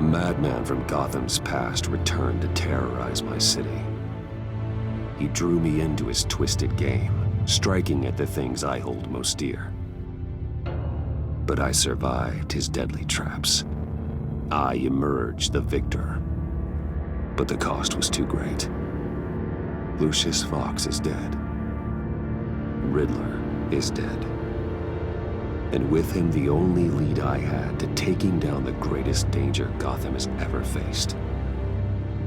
A madman from Gotham's past returned to terrorize my city. He drew me into his twisted game, striking at the things I hold most dear. But I survived his deadly traps. I emerged the victor. But the cost was too great. Lucius Fox is dead. Riddler is dead. And with him, the only lead I had to taking down the greatest danger Gotham has ever faced.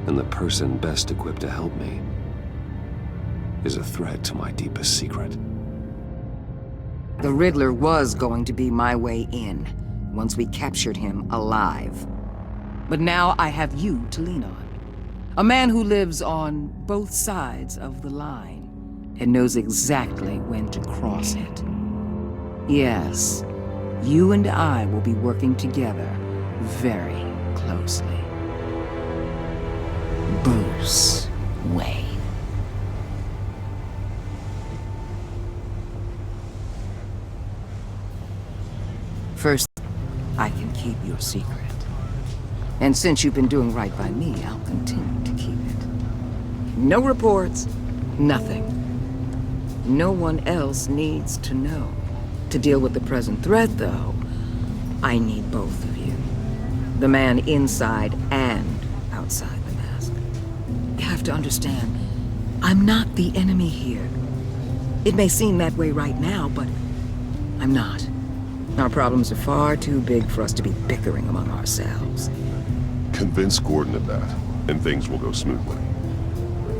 And the person best equipped to help me is a threat to my deepest secret. The Riddler was going to be my way in, once we captured him alive. But now I have you to lean on. A man who lives on both sides of the line and knows exactly when to cross it. Yes, you and I will be working together very closely. Bruce Wayne. First, I can keep your secret. And since you've been doing right by me, I'll continue to keep it. No reports, nothing. No one else needs to know. To deal with the present threat, though, I need both of you. The man inside and outside the mask. You have to understand, I'm not the enemy here. It may seem that way right now, but I'm not. Our problems are far too big for us to be bickering among ourselves. Convince Gordon of that, and things will go smoothly.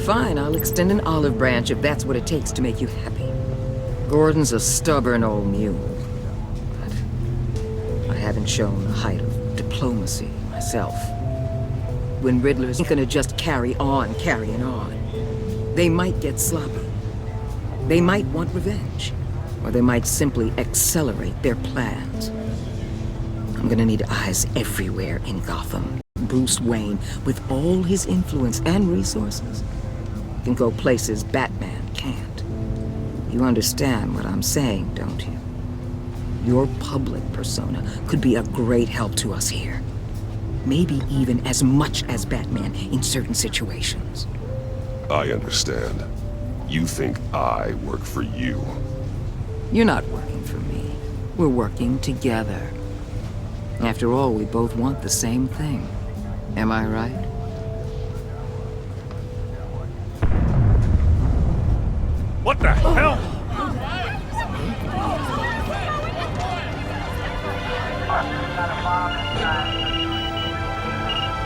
Fine, I'll extend an olive branch if that's what it takes to make you happy. Gordon's a stubborn old mule, but I haven't shown the height of diplomacy myself. When Riddler's gonna just carry on carrying on, they might get sloppy. They might want revenge, or they might simply accelerate their plans. I'm gonna need eyes everywhere in Gotham. Bruce Wayne, with all his influence and resources, can go places Batman can't. You understand what I'm saying, don't you? Your public persona could be a great help to us here. Maybe even as much as Batman in certain situations. I understand. You think I work for you. You're not working for me. We're working together. After all, we both want the same thing. Am I right? What the hell?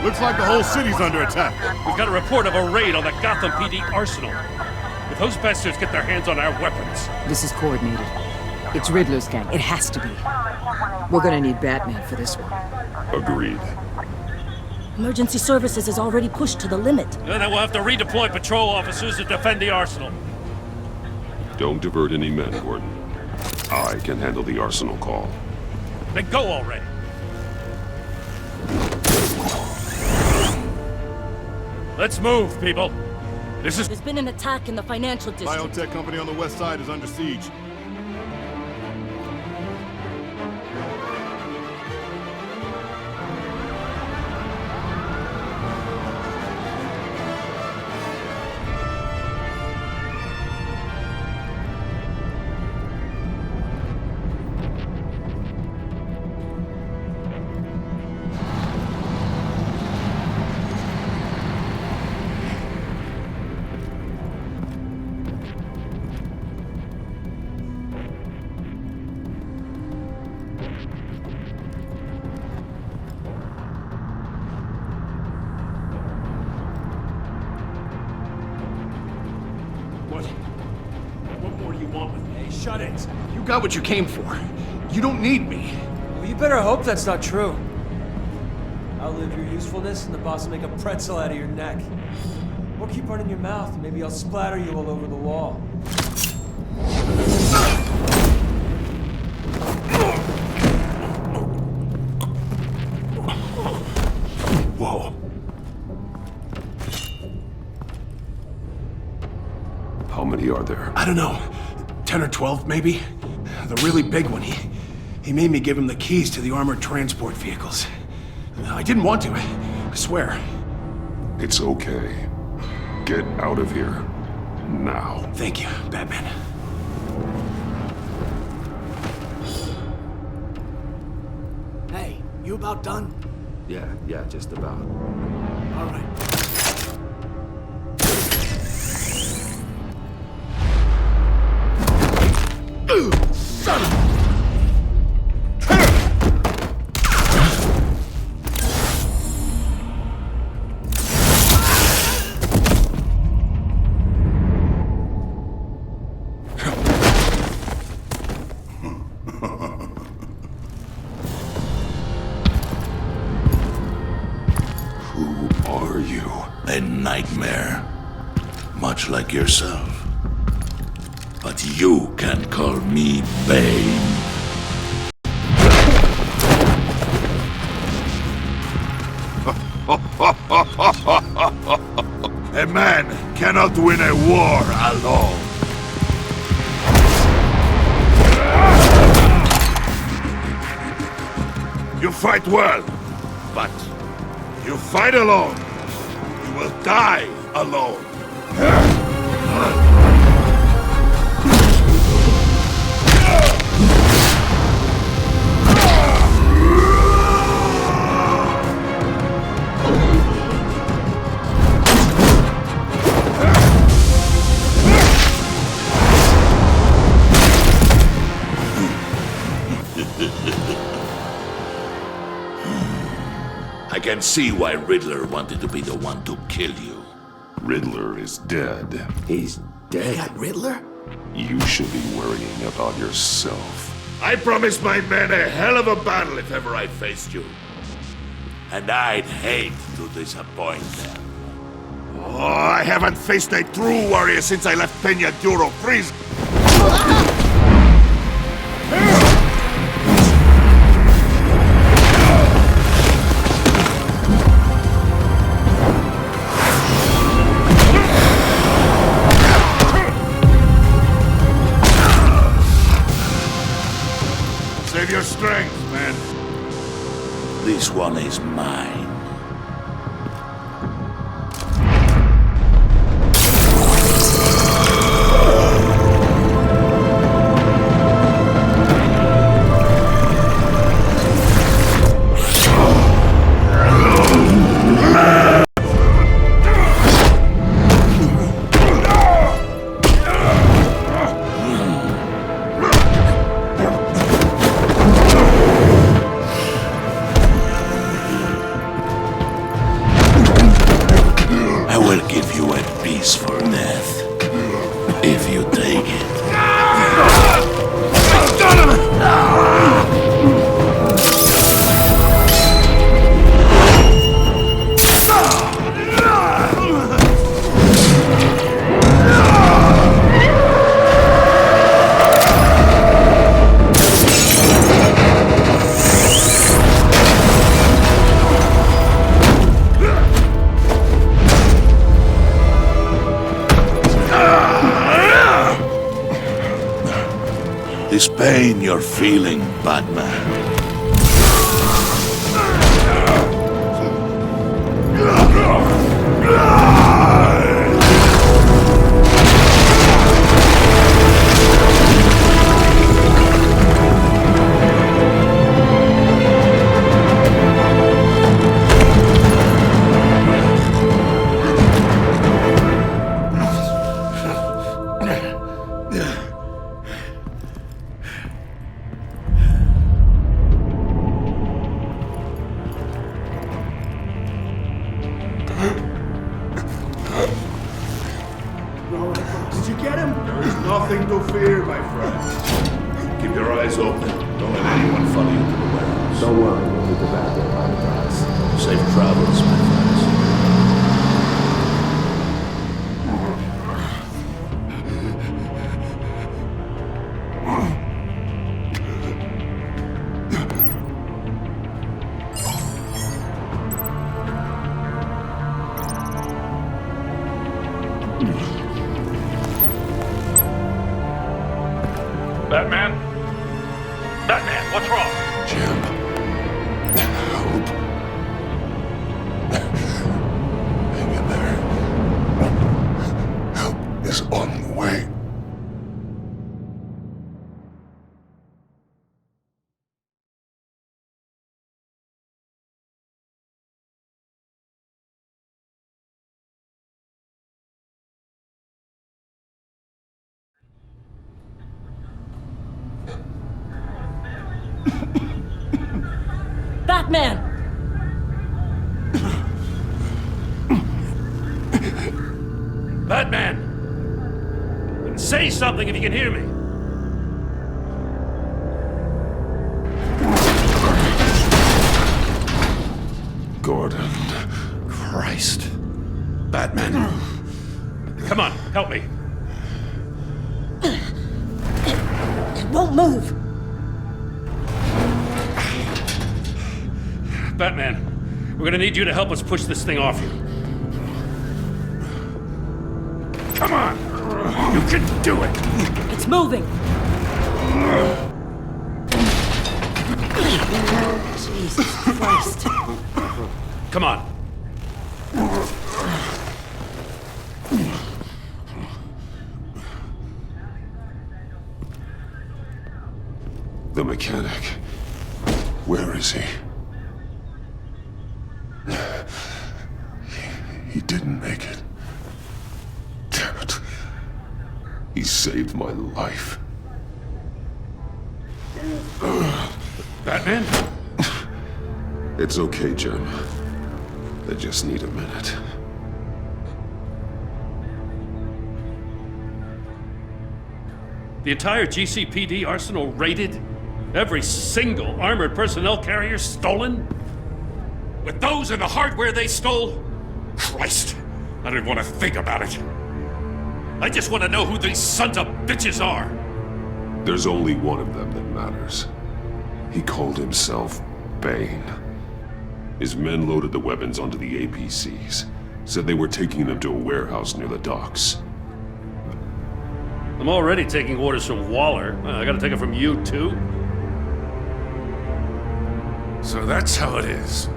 Looks like the whole city's under attack. We've got a report of a raid on the Gotham PD arsenal. If those bastards get their hands on our weapons... This is coordinated. It's Riddler's gang. It has to be. We're gonna need Batman for this one. Agreed. Emergency services is already pushed to the limit. Then we'll have to redeploy patrol officers to defend the arsenal. Don't divert any men, Gordon. I can handle the arsenal call. Then go already. Let's move, people. There's been an attack in the financial district. Biotech company on the west side is under siege. What more do you want with me? Hey, shut it. You got what you came for. You don't need me. Well, you better hope that's not true. Outlive your usefulness and the boss will make a pretzel out of your neck. Or keep running your mouth and maybe I'll splatter you all over the wall. Whoa. How many are there? I don't know. 10 or 12, maybe? The really big one, he made me give him the keys to the armored transport vehicles. I didn't want to. I swear. It's okay. Get out of here. Now. Thank you, Batman. Hey, you about done? Yeah, just about. All right. Son of Who are you? A nightmare. Much like yourself. But you can call me Bane. A man cannot win a war alone. You fight well, but you fight alone. You will die alone. I can see why Riddler wanted to be the one to kill you. Riddler is dead. He's dead. Got Riddler? You should be worrying about yourself. I promised my men a hell of a battle if ever I faced you. And I'd hate to disappoint them. Oh, I haven't faced a true warrior since I left Peña Duro prison. Save your strength, man. This one is mine. For death, if you take it. This pain you're feeling, Batman. Did you get him? There is nothing to fear, my friend. Keep your eyes open. Don't let anyone follow you to the warehouse. Don't worry, we'll keep the back door behind the glass. Safe travels, my friends. Batman? Batman, what's wrong? Jim. Hope. Batman! Batman! Say something if you can hear me! Gordon. Christ. Batman. Come on, help me. It won't move! Batman, we're gonna need you to help us push this thing off you. Come on! You can do it! It's moving! Jesus Christ. Come on. The mechanic. Where is he? He didn't make it. Damn it. He saved my life. Batman? It's okay, Jim. I just need a minute. The entire GCPD arsenal raided? Every single armored personnel carrier stolen? With those and the hardware they stole? Christ, I don't even want to think about it. I just want to know who these sons of bitches are. There's only one of them that matters. He called himself Bane. His men loaded the weapons onto the APCs. Said they were taking them to a warehouse near the docks. I'm already taking orders from Waller. I gotta take it from you, too? So that's how it is.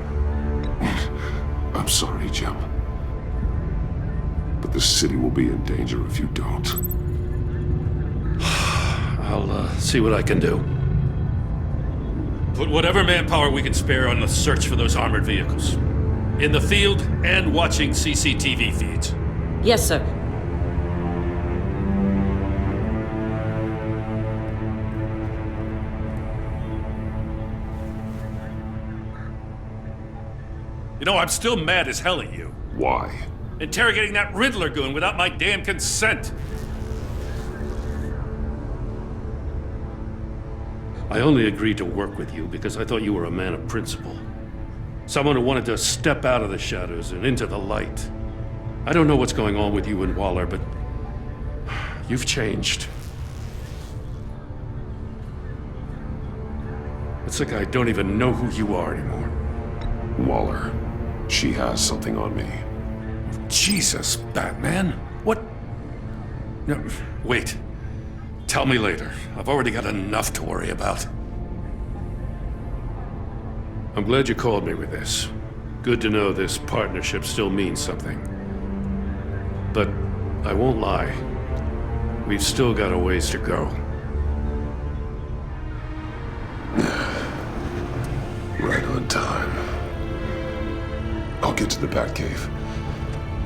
I'm sorry, Jim. But the city will be in danger if you don't. I'll see what I can do. Put whatever manpower we can spare on the search for those armored vehicles. In the field and watching CCTV feeds. Yes, sir. You know, I'm still mad as hell at you. Why? Interrogating that Riddler goon without my damn consent. I only agreed to work with you because I thought you were a man of principle. Someone who wanted to step out of the shadows and into the light. I don't know what's going on with you and Waller, but you've changed. It's like I don't even know who you are anymore. Waller. She has something on me. Jesus, Batman. What? No, wait. Tell me later. I've already got enough to worry about. I'm glad you called me with this. Good to know this partnership still means something. But I won't lie. We've still got a ways to go. Right on time. I'll get to the Batcave.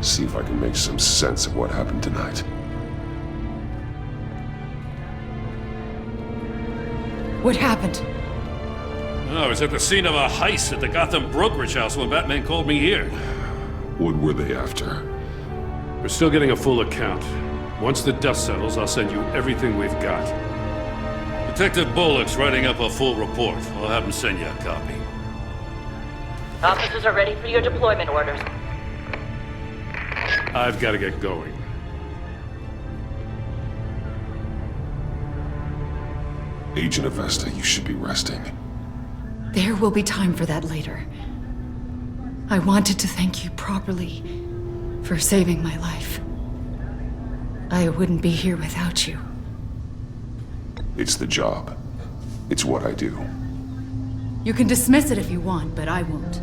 See if I can make some sense of what happened tonight. What happened? I was at the scene of a heist at the Gotham brokerage house when Batman called me here. What were they after? We're still getting a full account. Once the dust settles, I'll send you everything we've got. Detective Bullock's writing up a full report. I'll have him send you a copy. Officers are ready for your deployment orders. I've got to get going. Agent Avesta, you should be resting. There will be time for that later. I wanted to thank you properly for saving my life. I wouldn't be here without you. It's the job. It's what I do. You can dismiss it if you want, but I won't.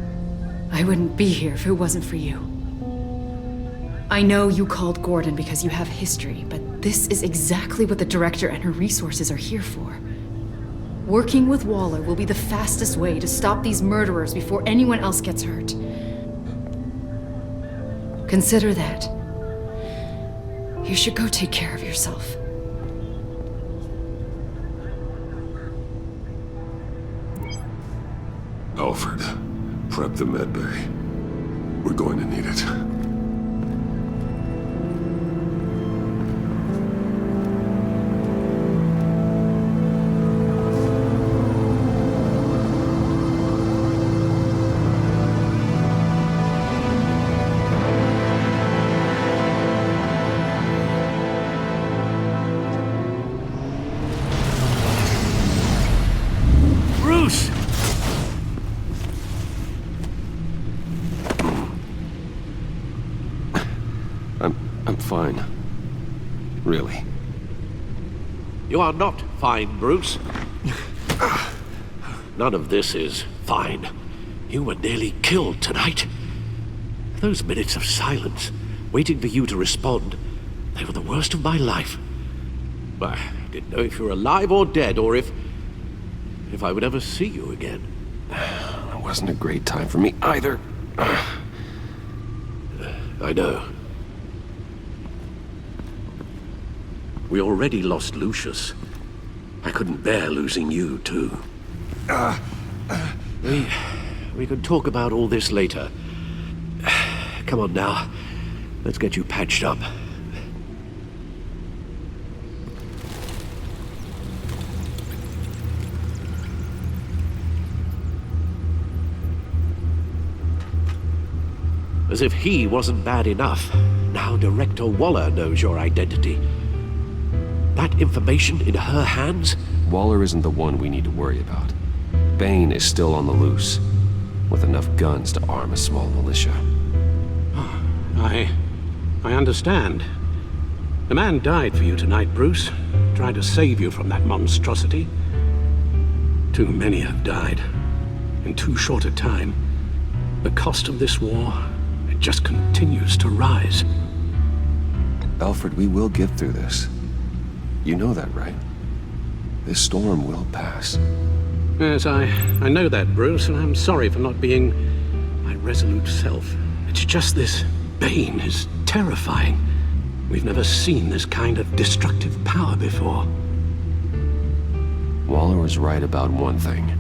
I wouldn't be here if it wasn't for you. I know you called Gordon because you have history, but this is exactly what the director and her resources are here for. Working with Waller will be the fastest way to stop these murderers before anyone else gets hurt. Consider that. You should go take care of yourself. Alfred, prep the med bay. We're going to need it. Bruce! I'm fine. Really. You are not fine, Bruce. None of this is fine. You were nearly killed tonight. Those minutes of silence, waiting for you to respond, they were the worst of my life. I didn't know if you were alive or dead, or if I would ever see you again. It wasn't a great time for me either. I know. We already lost Lucius. I couldn't bear losing you, too. We could talk about all this later. Come on now. Let's get you patched up. As if he wasn't bad enough, now Director Waller knows your identity. That information in her hands? Waller isn't the one we need to worry about. Bane is still on the loose, with enough guns to arm a small militia. I understand. The man died for you tonight, Bruce. Tried to save you from that monstrosity. Too many have died. In too short a time. The cost of this war, it just continues to rise. Alfred, we will get through this. You know that, right? This storm will pass. Yes, I know that, Bruce, and I'm sorry for not being my resolute self. It's just this Bane is terrifying. We've never seen this kind of destructive power before. Waller was right about one thing.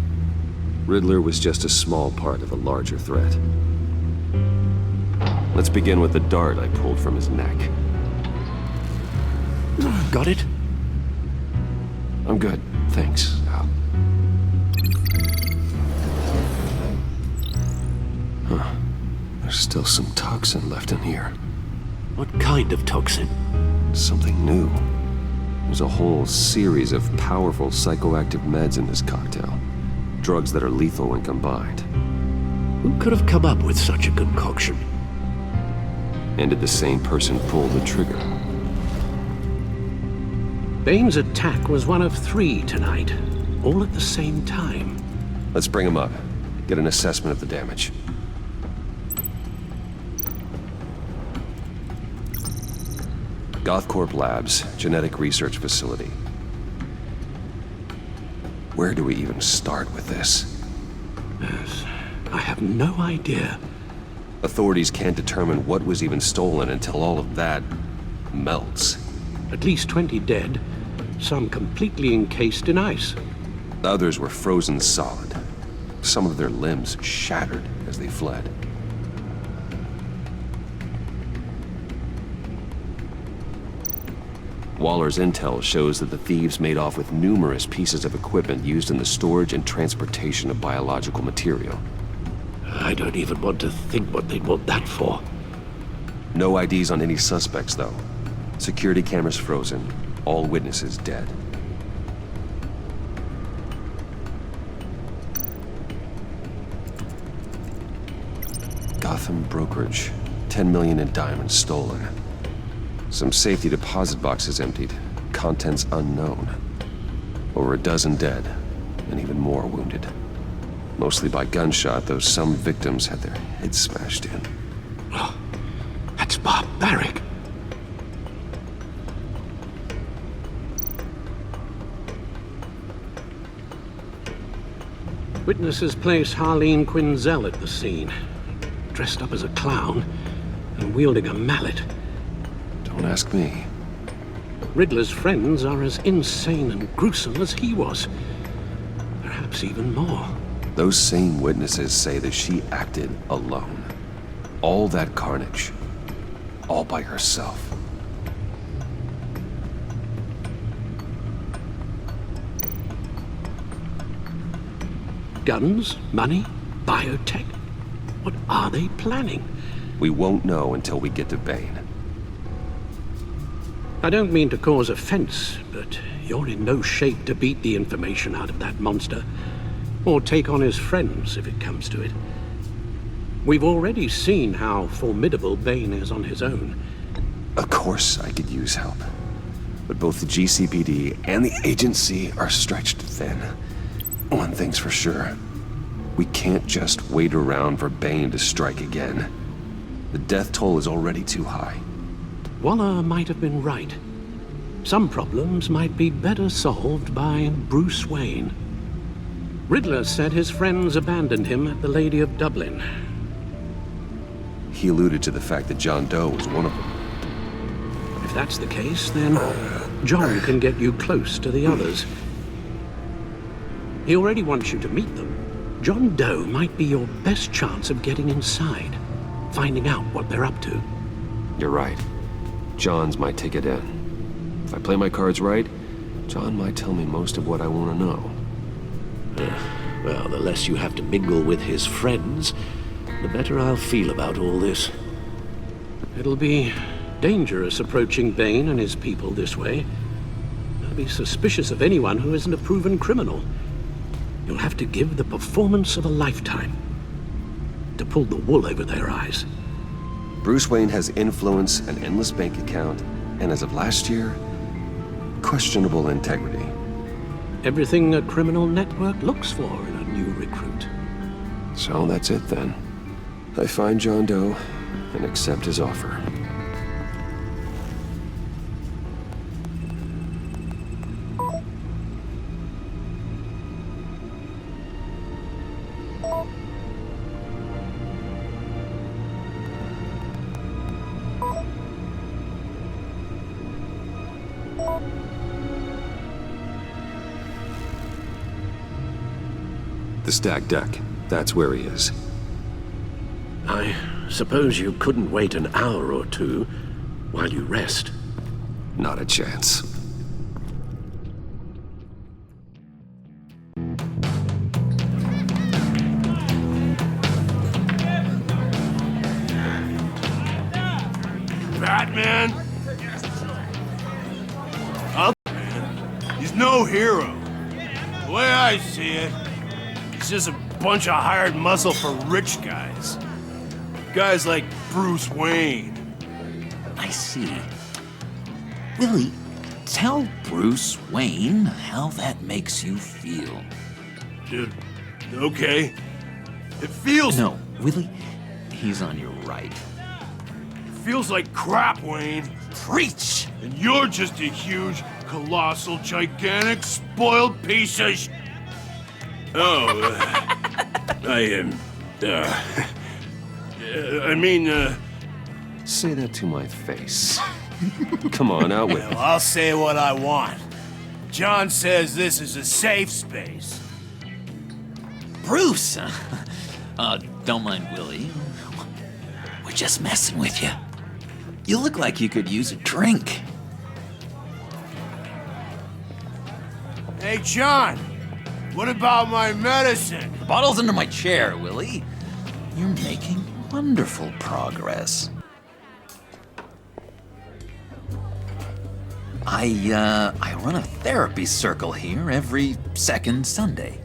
Riddler was just a small part of a larger threat. Let's begin with the dart I pulled from his neck. Got it? I'm good, thanks, Al. Huh. There's still some toxin left in here. What kind of toxin? Something new. There's a whole series of powerful psychoactive meds in this cocktail. Drugs that are lethal when combined. Who could have come up with such a concoction? And did the same person pull the trigger? Bane's attack was one of 3 tonight, all at the same time. Let's bring him up. Get an assessment of the damage. Gothcorp Labs, genetic research facility. Where do we even start with this? Yes, I have no idea. Authorities can't determine what was even stolen until all of that melts. At least 20 dead, some completely encased in ice. Others were frozen solid. Some of their limbs shattered as they fled. Waller's intel shows that the thieves made off with numerous pieces of equipment used in the storage and transportation of biological material. I don't even want to think what they'd want that for. No IDs on any suspects, though. Security cameras frozen. All witnesses dead. Gotham brokerage. 10 million in diamonds stolen. Some safety deposit boxes emptied. Contents unknown. Over a dozen dead, and even more wounded. Mostly by gunshot, though some victims had their heads smashed in. Oh, that's barbaric. Witnesses place Harleen Quinzel at the scene, dressed up as a clown and wielding a mallet. Don't ask me. Riddler's friends are as insane and gruesome as he was. Perhaps even more. Those same witnesses say that she acted alone. All that carnage, all by herself. Guns, money, biotech? What are they planning? We won't know until we get to Bane. I don't mean to cause offense, but you're in no shape to beat the information out of that monster, or take on his friends if it comes to it. We've already seen how formidable Bane is on his own. Of course I could use help. But both the GCPD and the agency are stretched thin. One thing's for sure. We can't just wait around for Bane to strike again. The death toll is already too high. Waller might have been right. Some problems might be better solved by Bruce Wayne. Riddler said his friends abandoned him at the Lady of Dublin. He alluded to the fact that John Doe was one of them. If that's the case, then John can get you close to the others. He already wants you to meet them. John Doe might be your best chance of getting inside, finding out what they're up to. You're right. John's my ticket in. If I play my cards right, John might tell me most of what I want to know. Well, the less you have to mingle with his friends, the better I'll feel about all this. It'll be dangerous approaching Bane and his people this way. They'll be suspicious of anyone who isn't a proven criminal. You'll have to give the performance of a lifetime to pull the wool over their eyes. Bruce Wayne has influence, an endless bank account, and as of last year, questionable integrity. Everything a criminal network looks for in a new recruit. So that's it then. I find John Doe and accept his offer. The stacked deck. That's where he is. I suppose you couldn't wait an hour or two while you rest. Not a chance. Batman? Man. He's no hero. The way I see it, he's just a bunch of hired muscle for rich guys. Guys like Bruce Wayne. I see. Willie, tell Bruce Wayne how that makes you feel. Dude, okay. It feels... No, Willie, he's on your right. It feels like crap, Wayne. Preach! And you're just a huge, colossal, gigantic, spoiled piece of sh... Oh, Say that to my face. Come on, out with it. Well, I'll say what I want. John says this is a safe space. Bruce! Don't mind Willie. We're just messing with you. You look like you could use a drink. Hey, John! What about my medicine? The bottle's under my chair, Willie. You're making wonderful progress. I run a therapy circle here every second Sunday.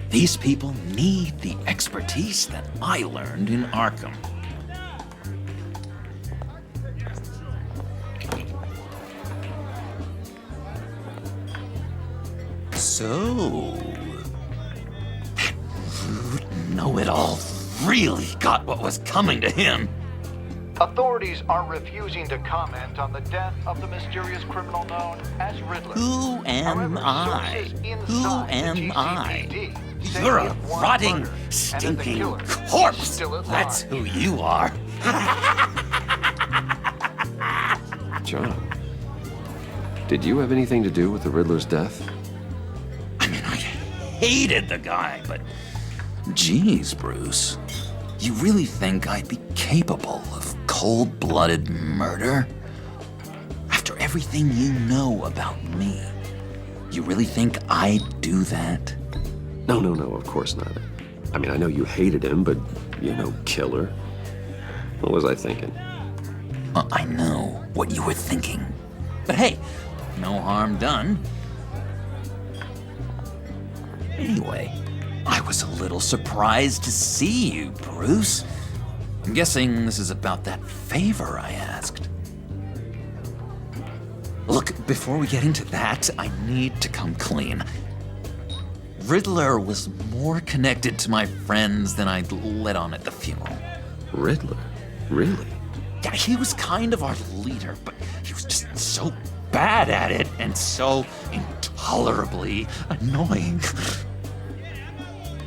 These people need the expertise that I learned in Arkham. So, that rude know-it-all really got what was coming to him. Authorities are refusing to comment on the death of the mysterious criminal known as Riddler. Who am I? Who am I? You're a rotting, stinking corpse. That's who you are. John, did you have anything to do with the Riddler's death? I mean, hated the guy, but... Geez, Bruce. You really think I'd be capable of cold-blooded murder? After everything you know about me, you really think I'd do that? No, of course not. I mean, I know you hated him, but you're no killer. What was I thinking? I know what you were thinking. But hey, no harm done. Anyway, I was a little surprised to see you, Bruce. I'm guessing this is about that favor I asked. Look, before we get into that, I need to come clean. Riddler was more connected to my friends than I'd let on at the funeral. Riddler? Really? Yeah, he was kind of our leader, but he was just so bad at it and so intolerably annoying.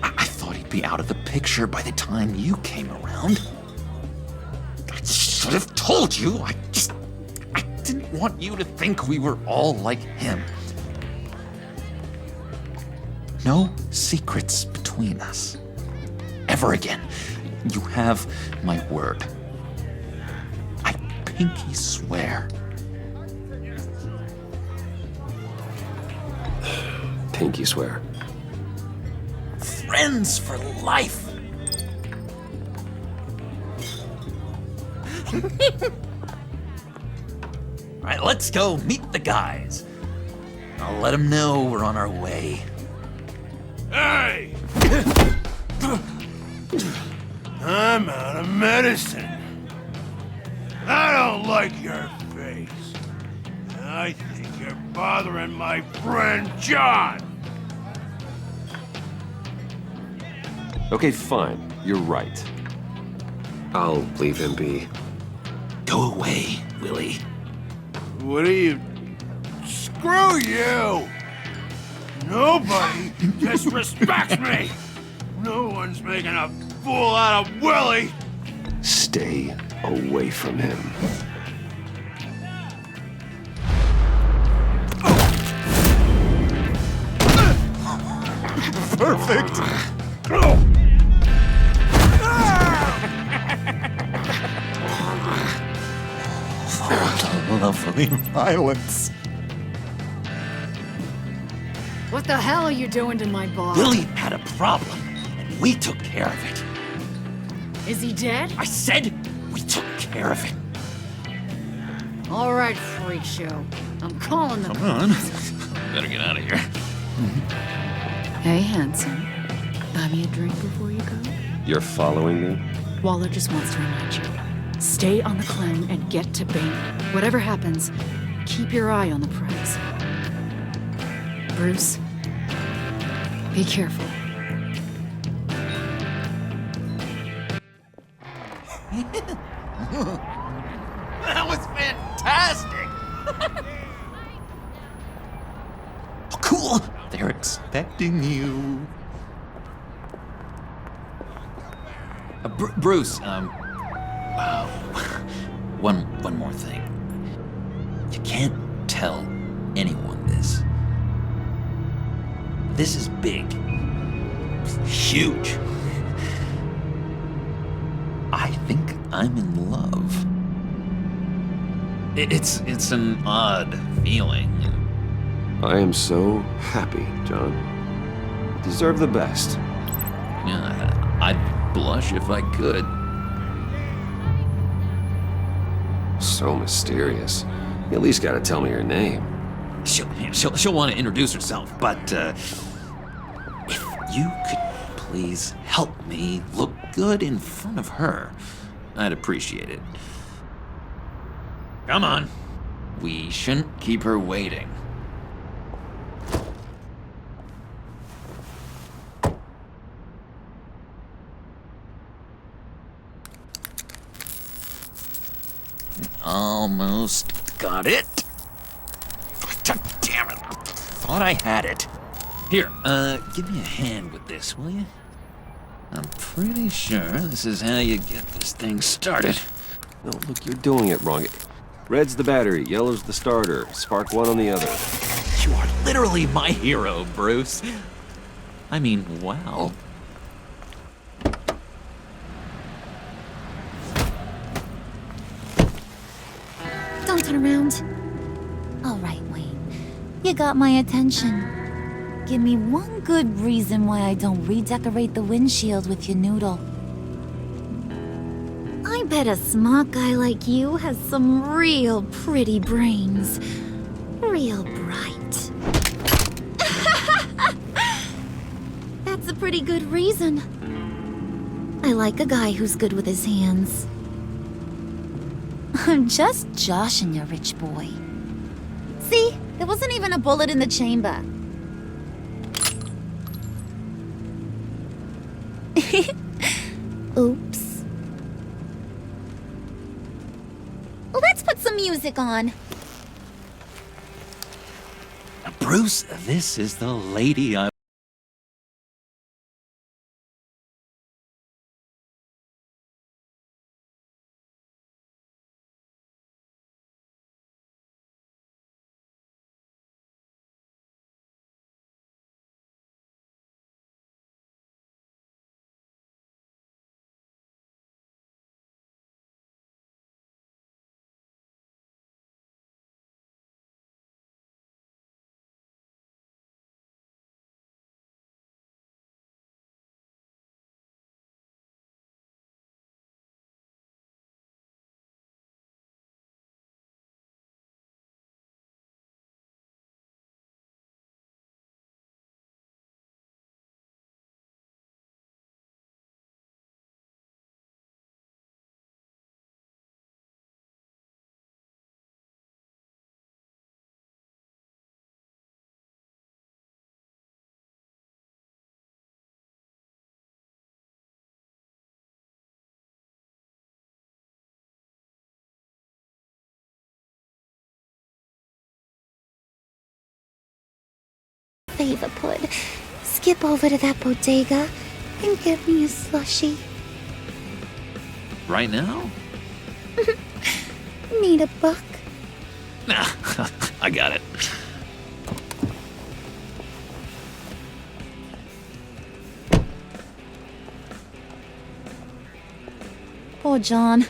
I thought he'd be out of the picture by the time you came around. I should have told you. I didn't want you to think we were all like him. No secrets between us. Ever again. You have my word. I pinky swear. Pinky swear. Friends for life. All right, let's go meet the guys. I'll let them know we're on our way. Hey! I'm out of medicine. I don't like your face. I think you're bothering my friend John. Okay, fine. You're right. I'll leave him be. Go away, Willie. What are you... Screw you! Nobody disrespects me! No one's making a fool out of Willie! Stay away from him. Perfect! Lovely violence. What the hell are you doing to my boss? Willie had a problem, and we took care of it. Is he dead? I said we took care of it. All right, freak show. I'm calling the... Come on. Better get out of here. Hey, handsome. Buy me a drink before you go? You're following me? Waller just wants to remind you. Stay on the clown and get to Bane. Whatever happens, keep your eye on the prize. Bruce, be careful. That was fantastic! Oh, cool! They're expecting you. Bruce, wow. One more thing. You can't tell anyone this. This is big. Huge. I think I'm in love. It's an odd feeling. I am so happy, John. You deserve the best. Yeah, I'd blush if I could. So mysterious. You at least gotta tell me your name. She'll want to introduce herself, but if you could please help me look good in front of her, I'd appreciate it. Come on. We shouldn't keep her waiting. Almost got it. God damn it. Thought I had it. Here, give me a hand with this, will you? I'm pretty sure this is how you get this thing started. No, look, you're doing it wrong. Red's the battery, yellow's the starter. Spark one on the other. You are literally my hero, Bruce. I mean, wow. Don't turn around. All right, Wayne. You got my attention. Give me one good reason why I don't redecorate the windshield with your noodle. I bet a smart guy like you has some real pretty brains. Real bright. That's a pretty good reason. I like a guy who's good with his hands. I'm just joshing you, rich boy. See? There wasn't even a bullet in the chamber. Oops. Let's put some music on. Bruce, this is the lady I... Favor, Pud. Skip over to that bodega and get me a slushie. Right now? Need a buck? Nah, I got it. Poor John.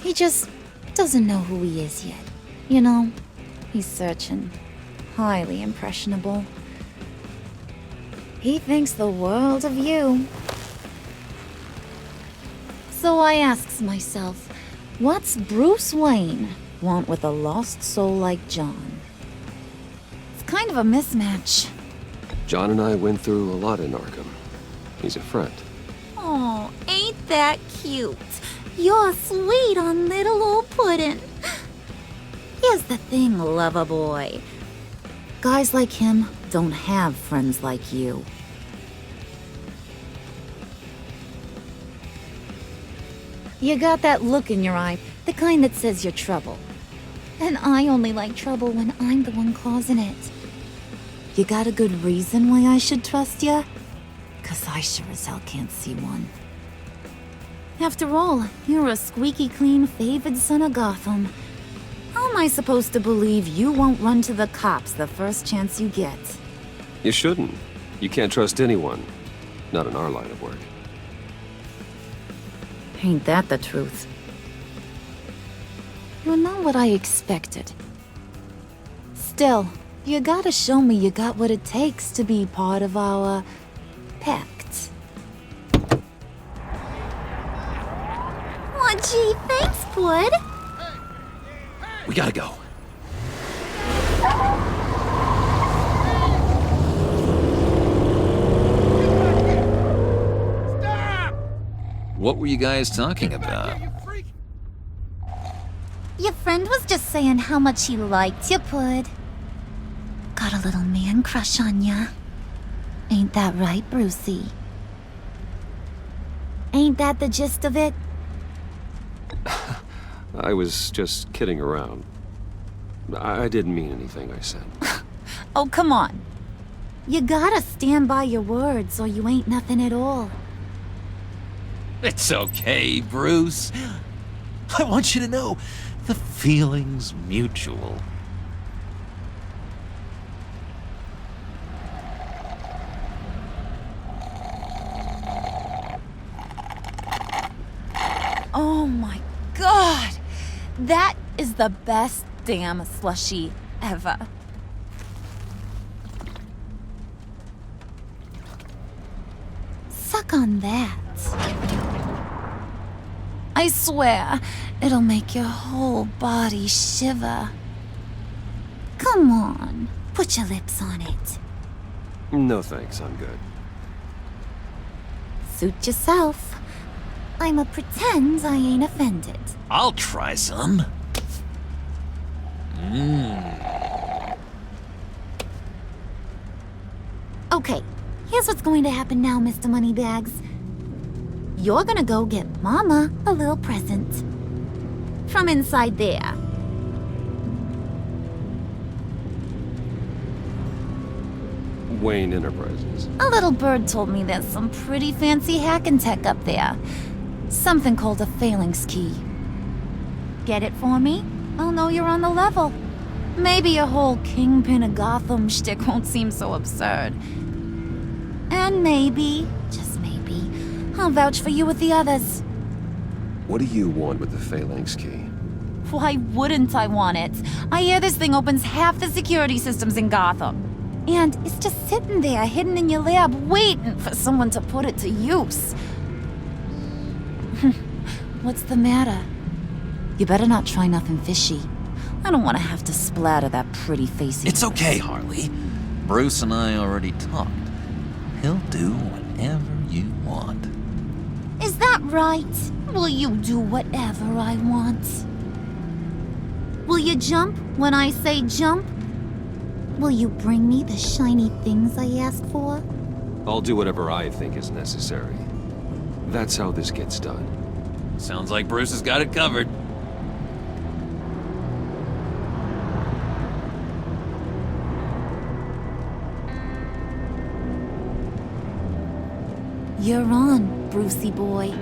He just doesn't know who he is yet. You know, he's searching. Highly impressionable. He thinks the world of you. So I asks myself, what's Bruce Wayne want with a lost soul like John? It's kind of a mismatch. John and I went through a lot in Arkham. He's a friend. Oh, ain't that cute? You're sweet on little old puddin'. Here's the thing, lover boy. Guys like him don't have friends like you. You got that look in your eye, the kind that says you're trouble. And I only like trouble when I'm the one causing it. You got a good reason why I should trust you? 'Cause I sure as hell can't see one. After all, you're a squeaky clean favored son of Gotham. How am I supposed to believe you won't run to the cops the first chance you get? You shouldn't. You can't trust anyone. Not in our line of work. Ain't that the truth? You're not what I expected. Still, you gotta show me you got what it takes to be part of our pact. Aw, gee, thanks, Bud. We gotta go. What were you guys talking about? Your friend was just saying how much he liked you, Bud. Got a little man crush on ya. Ain't that right, Brucey? Ain't that the gist of it? I was just kidding around. I didn't mean anything I said. Oh, come on. You gotta stand by your words or you ain't nothing at all. It's okay, Bruce. I want you to know the feeling's mutual. That is the best damn slushie ever. Suck on that. I swear, it'll make your whole body shiver. Come on, put your lips on it. No thanks, I'm good. Suit yourself. I'ma pretend I ain't offended. I'll try some. Okay, here's what's going to happen now, Mr. Moneybags. You're gonna go get Mama a little present. From inside there. Wayne Enterprises. A little bird told me there's some pretty fancy hacking tech up there. Something called a phalanx key. Get it for me? I'll know you're on the level. Maybe your whole Kingpin of Gotham shtick won't seem so absurd. And maybe, just maybe, I'll vouch for you with the others. What do you want with the phalanx key? Why wouldn't I want it? I hear this thing opens half the security systems in Gotham. And it's just sitting there, hidden in your lab, waiting for someone to put it to use. What's the matter? You better not try nothing fishy. I don't want to have to splatter that pretty face. It's okay, Harley. Bruce and I already talked. He'll do whatever you want. Is that right? Will you do whatever I want? Will you jump when I say jump? Will you bring me the shiny things I ask for? I'll do whatever I think is necessary. That's how this gets done. Sounds like Bruce has got it covered. You're on, Brucey boy.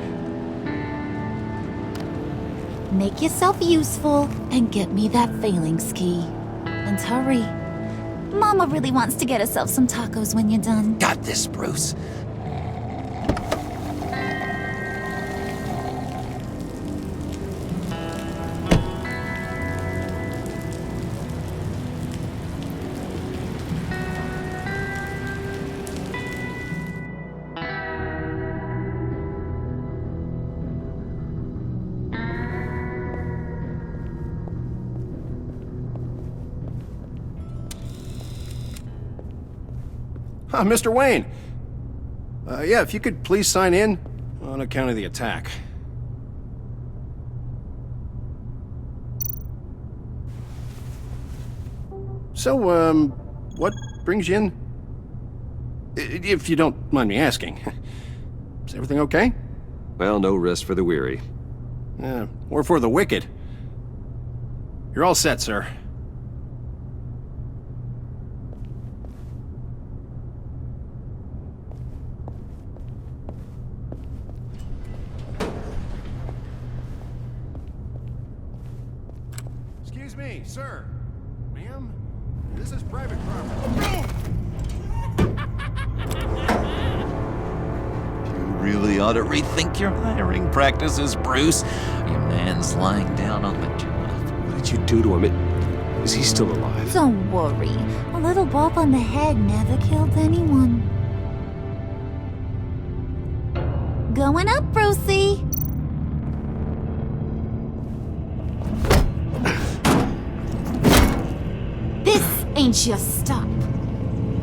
Make yourself useful and get me that phalanx key. And hurry. Mama really wants to get herself some tacos when you're done. Got this, Bruce. Mr. Wayne. Yeah, if you could please sign in on account of the attack. So, what brings you in? If you don't mind me asking. Is everything okay? Well, no rest for the weary. Or for the wicked. You're all set, sir. Excuse me, sir. Ma'am? This is private property. You really ought to rethink your hiring practices, Bruce. Your man's lying down on the job. What did you do to him? Is he still alive? Don't worry. A little bump on the head never killed anyone. Going up, Brucey. This ain't your stop.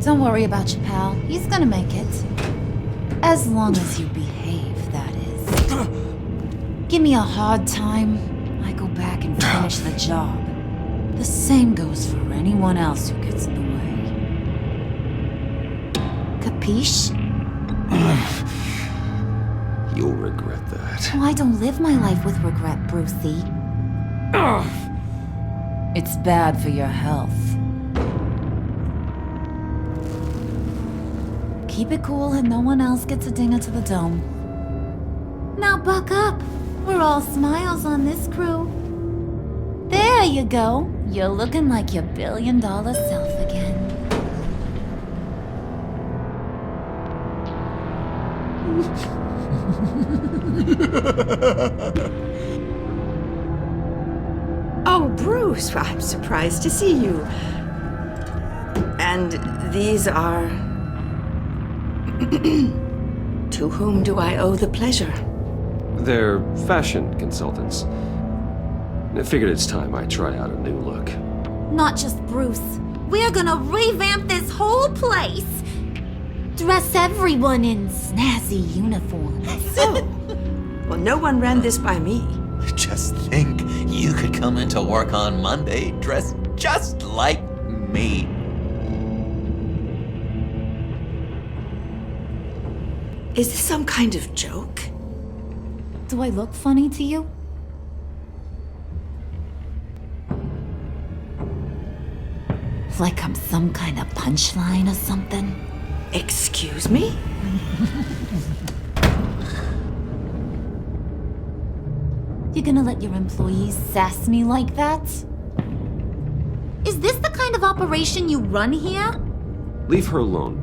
Don't worry about your pal. He's gonna make it. As long as you behave, that is. Give me a hard time, I go back and finish the job. The same goes for anyone else who gets in the way. Capiche? You'll regret that. Oh, I don't live my life with regret, Brucey. It's bad for your health. Keep it cool and no one else gets a dinger to the dome. Now buck up. We're all smiles on this crew. There you go. You're looking like your billion-dollar self again. Bruce, I'm surprised to see you. And these are... To whom do I owe the pleasure? They're fashion consultants. I figured it's time I try out a new look. Not just Bruce. We're gonna revamp this whole place. Dress everyone in snazzy uniforms. So, well, no one ran this by me. Just think, you could come into work on Monday dressed just like me. Is this some kind of joke? Do I look funny to you? Like I'm some kind of punchline or something? Excuse me? You gonna let your employees sass me like that? Is this the kind of operation you run here? Leave her alone.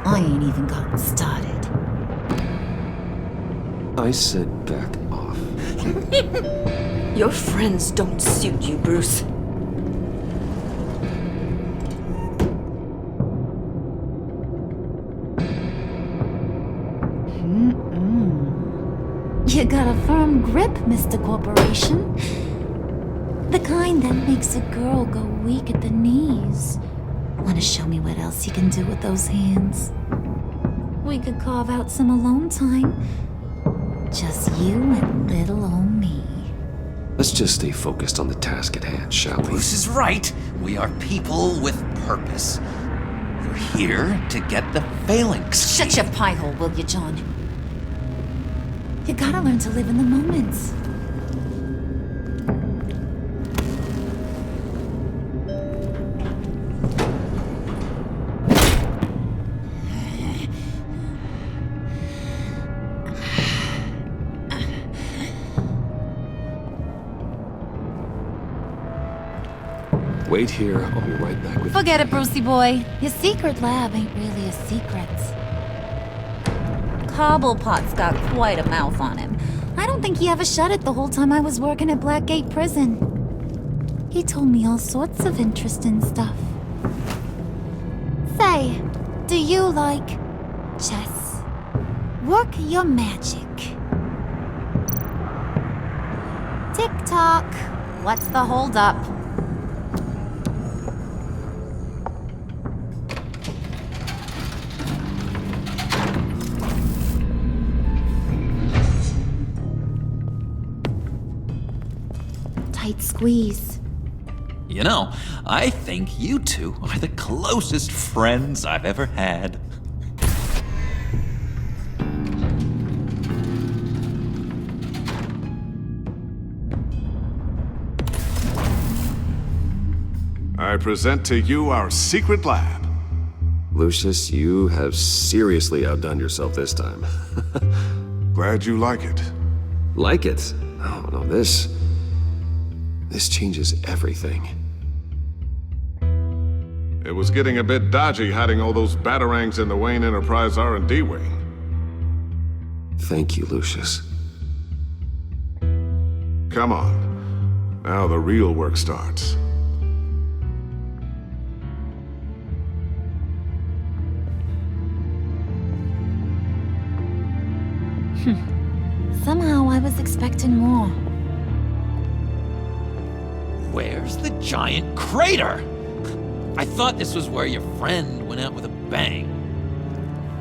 I ain't even gotten started. I said back off. Your friends don't suit you, Bruce. You got a firm grip, Mr. Corporation. The kind that makes a girl go weak at the knees. Wanna show me what else you can do with those hands? We could carve out some alone time. Just you and little old me. Let's just stay focused on the task at hand, shall we? Bruce is right. We are people with purpose. We're here to get the phalanx. Shut your pie hole, will you, John? You gotta learn to live in the moment. Wait here, I'll be right back with you. Forget it, Brucey boy. Your secret lab ain't really a secret. Cobblepot's got quite a mouth on him. I don't think he ever shut it the whole time I was working at Blackgate Prison. He told me all sorts of interesting stuff. Say, do you like chess? Work your magic. Tick-tock. What's the holdup? Tight squeeze. You know, I think you two are the closest friends I've ever had. I present to you our secret lab. Lucius, you have seriously outdone yourself this time. Glad you like it. Like it? Oh, no, this changes everything. It was getting a bit dodgy hiding all those batarangs in the Wayne Enterprise R&D wing. Thank you, Lucius. Come on. Now the real work starts. Somehow I was expecting more. Where's the giant crater? I thought this was where your friend went out with a bang.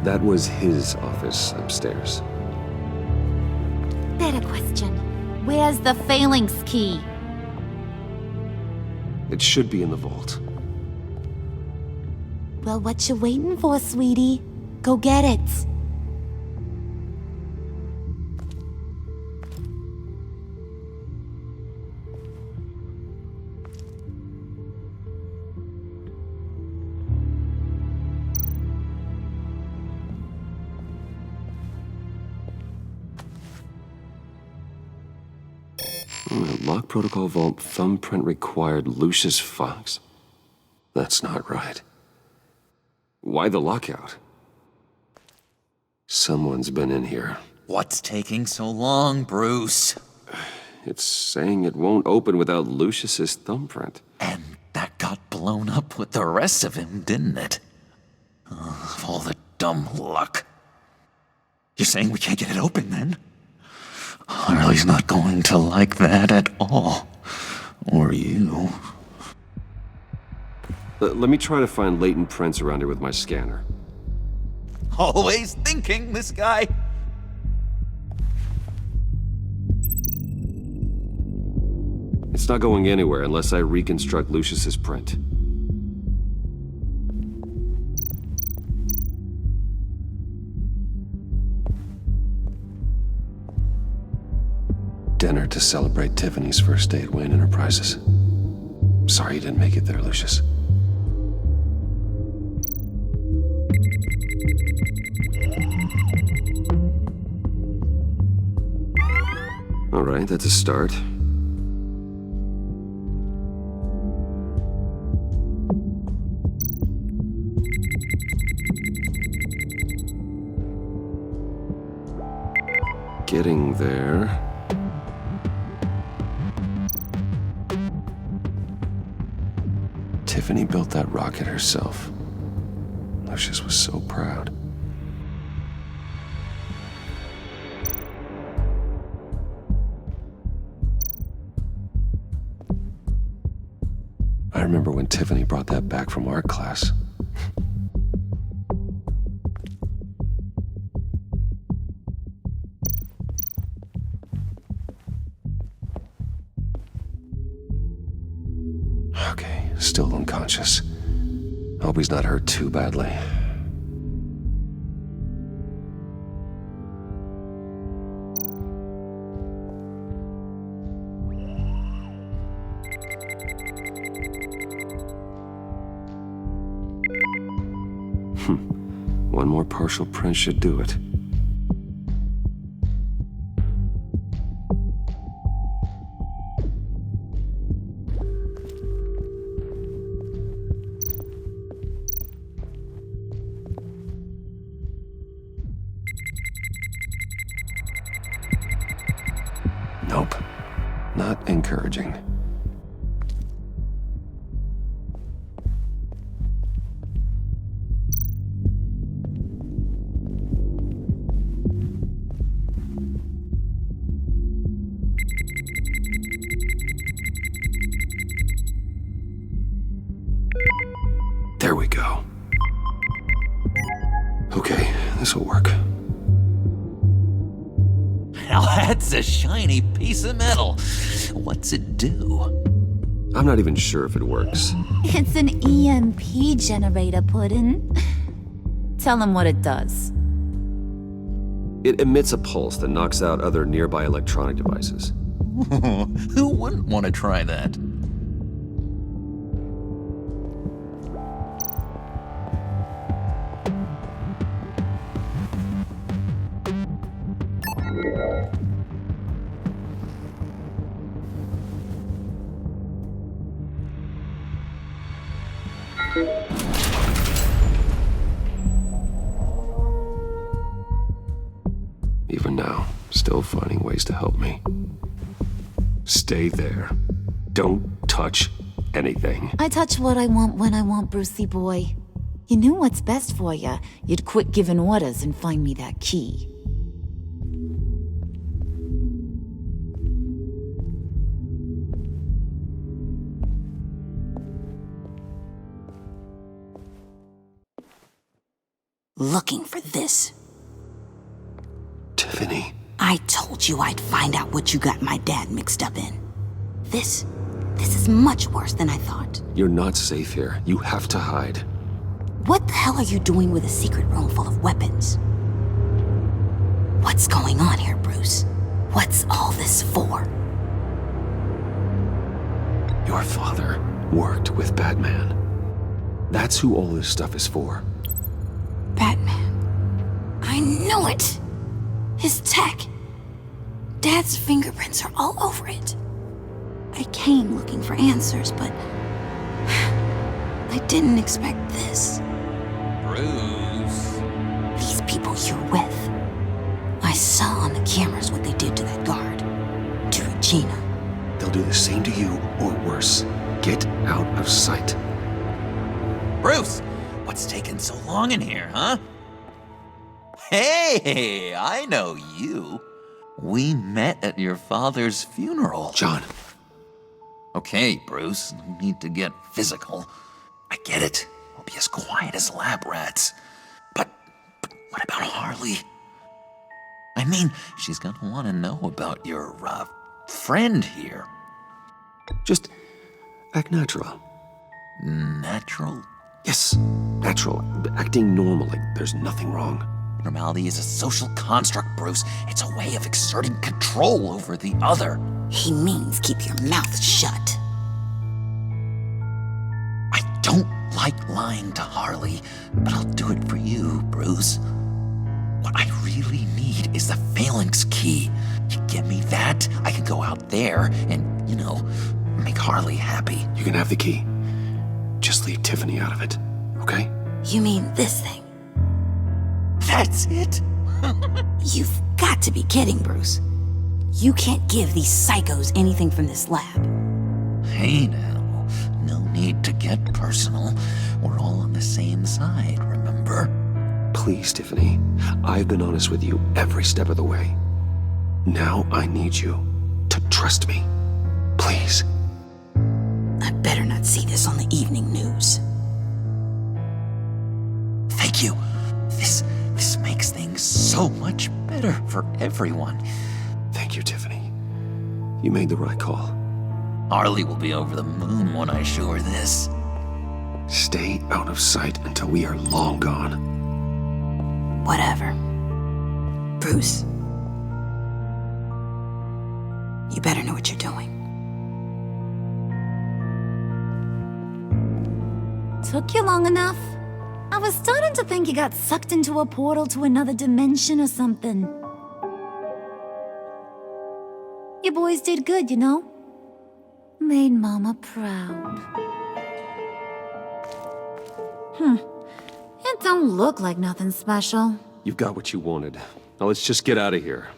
That was his office upstairs. Better question. Where's the phalanx key? It should be in the vault. Well, what you waiting for, sweetie? Go get it. Lock protocol vault thumbprint required Lucius Fox? That's not right. Why the lockout? Someone's been in here. What's taking so long, Bruce? It's saying it won't open without Lucius's thumbprint. And that got blown up with the rest of him, didn't it? All the dumb luck. You're saying we can't get it open, then? Harley's not going to like that at all. Or you. Let me try to find latent prints around here with my scanner. Always thinking, this guy. It's not going anywhere unless I reconstruct Lucius's print. Dinner to celebrate Tiffany's first day at Wayne Enterprises. Sorry you didn't make it there, Lucius. All right, that's a start. Getting there. Tiffany built that rocket herself. Lucius was so proud. I remember when Tiffany brought that back from art class. Okay, still unconscious. Hope he's not hurt too badly. One more partial print should do it. Nope. Not encouraging. There we go. Okay, this'll work. Now that's a shiny piece of metal. What's it do? I'm not even sure if it works. It's an EMP generator, Puddin'. Tell him what it does. It emits a pulse that knocks out other nearby electronic devices. Who wouldn't want to try that? Even now, still finding ways to help me. Stay there. Don't touch anything. I touch what I want when I want, Brucey boy. You knew what's best for you. You'd quit giving orders and find me that key. Looking for this. Tiffany. I told you I'd find out what you got my dad mixed up in. This is much worse than I thought. You're not safe here. You have to hide. What the hell are you doing with a secret room full of weapons? What's going on here, Bruce? What's all this for? Your father worked with Batman. That's who all this stuff is for. Batman. I knew it! His tech. Dad's fingerprints are all over it. I came looking for answers, but I didn't expect this. Bruce. These people you're with. I saw on the cameras what they did to that guard. To Regina. They'll do the same to you, or worse. Get out of sight. Bruce, what's taking so long in here, huh? Hey, I know you. We met at your father's funeral. John. Okay, Bruce, no need to get physical. I get it. We'll be as quiet as lab rats. But what about Harley? I mean, she's gonna want to know about your, friend here. Just act natural. Natural? Yes, natural. Acting normal, like there's nothing wrong. Normality is a social construct, Bruce. It's a way of exerting control over the other. He means keep your mouth shut. I don't like lying to Harley, but I'll do it for you, Bruce. What I really need is the phalanx key. You give me that, I can go out there and, make Harley happy. You can have the key. Just leave Tiffany out of it, okay? You mean this thing? That's it? You've got to be kidding, Bruce. You can't give these psychos anything from this lab. Hey now, no need to get personal. We're all on the same side, remember? Please, Tiffany. I've been honest with you every step of the way. Now I need you to trust me. Please. I better not see this on the evening news. Thank you. This makes things so much better for everyone. Thank you, Tiffany. You made the right call. Harley will be over the moon when I show her this. Stay out of sight until we are long gone. Whatever. Bruce. You better know what you're doing. Took you long enough? I was starting to think you got sucked into a portal to another dimension or something. You boys did good, Made Mama proud. It don't look like nothing special. You've got what you wanted. Now let's just get out of here.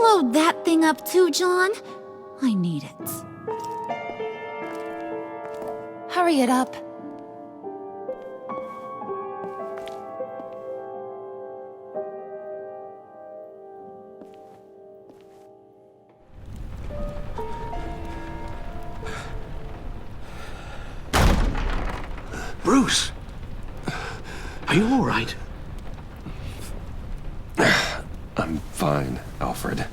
Load that thing up too, John. I need it. Hurry it up. Bruce! Are you all right? I'm fine, Alfred.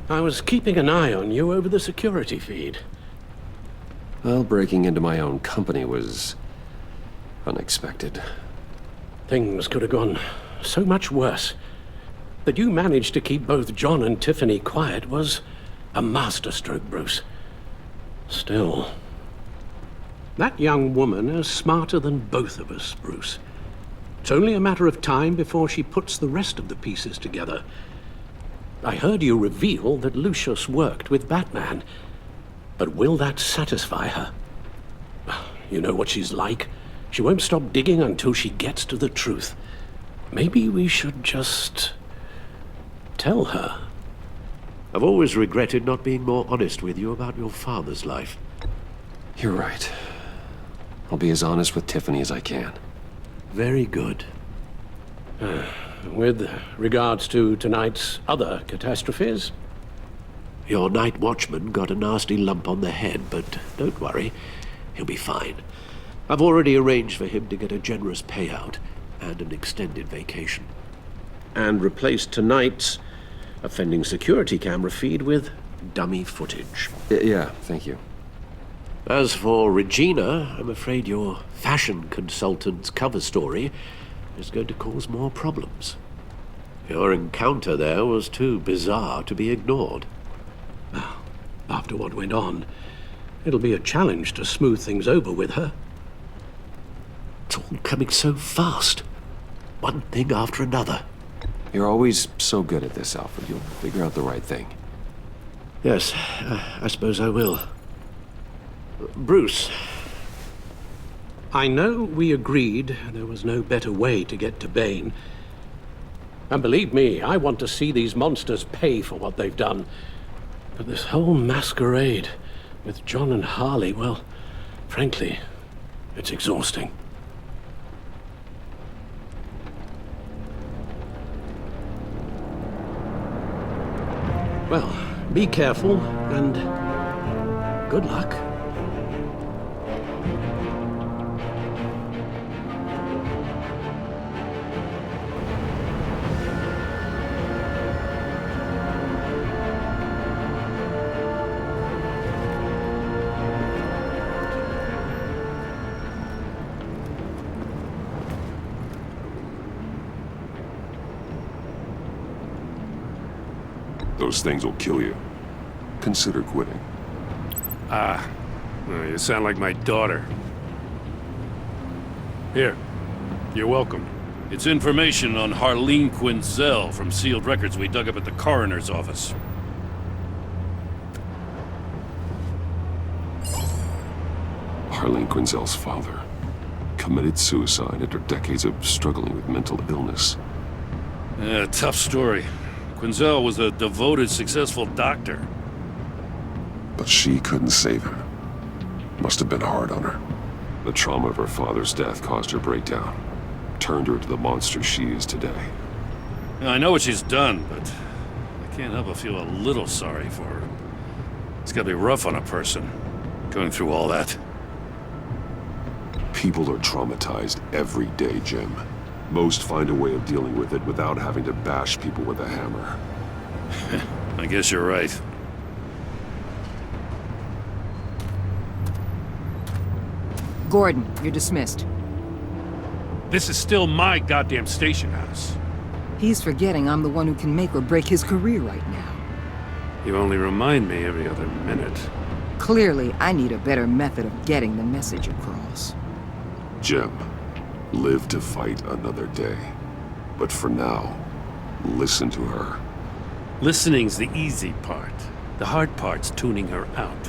I was keeping an eye on you over the security feed. Well, breaking into my own company was unexpected. Things could have gone so much worse. That you managed to keep both John and Tiffany quiet was a masterstroke, Bruce. Still, that young woman is smarter than both of us, Bruce. It's only a matter of time before she puts the rest of the pieces together. I heard you reveal that Lucius worked with Batman. But will that satisfy her? You know what she's like. She won't stop digging until she gets to the truth. Maybe we should just tell her. I've always regretted not being more honest with you about your father's life. You're right. I'll be as honest with Tiffany as I can. Very good. With regards to tonight's other catastrophes? Your night watchman got a nasty lump on the head, but don't worry, he'll be fine. I've already arranged for him to get a generous payout and an extended vacation. And replaced tonight's offending security camera feed with dummy footage. Yeah, thank you. As for Regina, I'm afraid your fashion consultant's cover story is going to cause more problems. Your encounter there was too bizarre to be ignored. Well, after what went on, it'll be a challenge to smooth things over with her. It's all coming so fast. One thing after another. You're always so good at this, Alfred. You'll figure out the right thing. Yes, I suppose I will. Bruce, I know we agreed there was no better way to get to Bane. And believe me, I want to see these monsters pay for what they've done. But this whole masquerade with John and Harley, well, frankly, it's exhausting. Well, be careful, and good luck. Those things will kill you. Consider quitting. Ah, well, you sound like my daughter. Here, you're welcome. It's information on Harleen Quinzel from sealed records we dug up at the coroner's office. Harleen Quinzel's father committed suicide after decades of struggling with mental illness. Yeah, tough story. Quinzel was a devoted, successful doctor. But she couldn't save him. Must have been hard on her. The trauma of her father's death caused her breakdown. Turned her into the monster she is today. Now, I know what she's done, but I can't help but feel a little sorry for her. It's gotta be rough on a person, going through all that. People are traumatized every day, Jim. Most find a way of dealing with it without having to bash people with a hammer. I guess you're right. Gordon, you're dismissed. This is still my goddamn station house. He's forgetting I'm the one who can make or break his career right now. You only remind me every other minute. Clearly, I need a better method of getting the message across. Jim, live to fight another day. But for now, listen to her. Listening's the easy part. The hard part's tuning her out.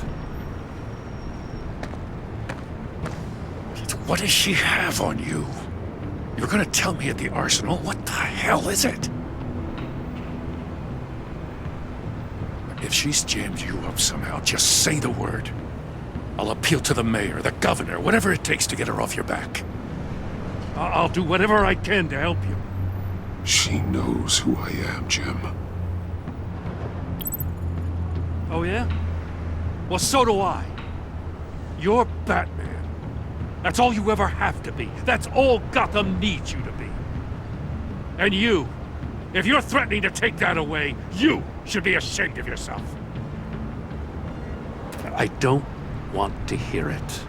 What does she have on you? You're gonna tell me at the arsenal? What the hell is it? If she's jammed you up somehow, just say the word. I'll appeal to the mayor, the governor, whatever it takes to get her off your back. I'll do whatever I can to help you. She knows who I am, Jim. Oh, yeah? Well, so do I. You're Batman. That's all you ever have to be. That's all Gotham needs you to be. And you, if you're threatening to take that away, you should be ashamed of yourself. I don't want to hear it.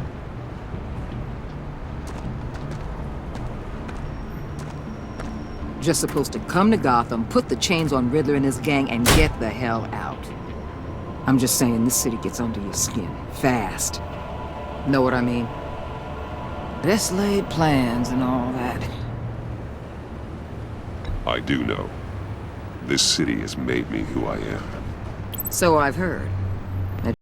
Just supposed to come to Gotham, put the chains on Riddler and his gang, and get the hell out. I'm just saying, this city gets under your skin. Fast. Know what I mean? Best laid plans and all that. I do know. This city has made me who I am. So I've heard.